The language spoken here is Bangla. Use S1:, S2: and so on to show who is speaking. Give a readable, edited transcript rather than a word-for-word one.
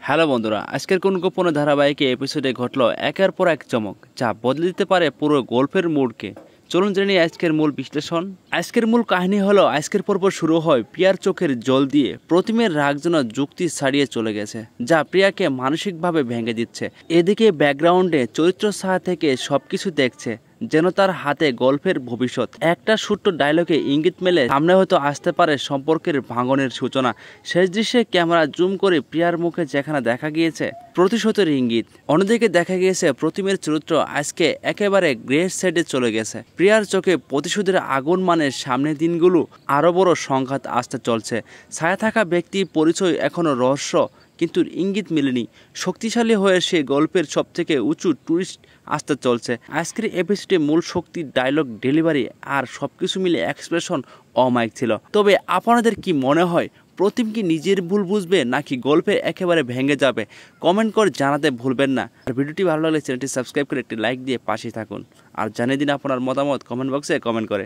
S1: হ্যালো বন্ধুরা, আজকের কোন গোপনে ধারাবাহিকে এপিসোডে ঘটলো একের পর এক চমক যা বদলে দিতে পারে পুরো গল্পের মুডকে। চলুন জেনে নিই আজকের মূল বিশ্লেষণ। আজকের মূল কাহিনী হলো, আজকের পর্ব শুরু হয় প্রিয়ার চোখের জল দিয়ে। প্রতিমের রাগ যেন যুক্তি ছাড়িয়ে চলে গেছে, যা প্রিয়াকে মানসিকভাবে ভেঙে দিচ্ছে। এদিকে ব্যাকগ্রাউন্ডে চরিত্র সাহা থেকে সবকিছু দেখছে, যেন তার হাতে গল্পের ভবিষ্যৎ। একটা ছোট্ট ডায়লগে ইঙ্গিত মেলে সামনে হয়তো আসতে পারে সম্পর্কের ভাঙনের সূচনা। শেষ দৃশ্যে ক্যামেরা জুম করে প্রিয়ার মুখে যেখানে দেখা গিয়েছে প্রতিশোধের ইঙ্গিত, অন্যদিকে দেখা গিয়েছে প্রতিমের চরিত্র আজকে একেবারে গ্রে সাইডে চলে গেছে। প্রিয়ার চোখে প্রতিশোধের আগুন, মানে সামনের দিনগুলো আরো বড় সংঘাত আসতে চলছে। ছায়া থাকা ব্যক্তি পরিচয় এখনো রহস্য, কিন্তু ইঙ্গিত মেলেনি। শক্তিশালী হয়ে সে গল্পের সবথেকে উঁচু টুরিস্ট আসতে চলছে। আজকের এপিসোডে মূল শক্তি, ডায়লগ ডেলিভারি আর সবকিছু মিলে এক্সপ্রেশন অমায়িক ছিল। তবে আপনাদের কি মনে হয়, প্রতিম কি নিজের ভুল বুঝবে নাকি গল্পে একেবারে ভেঙে যাবে? কমেন্ট করে জানাতে ভুলবেন না। আর ভিডিওটি ভালো লাগলে চ্যানেলটি সাবস্ক্রাইব করে একটি লাইক দিয়ে পাশে থাকুন। আর জানিয়ে দিন আপনার মতামত কমেন্ট বক্সে কমেন্ট করে।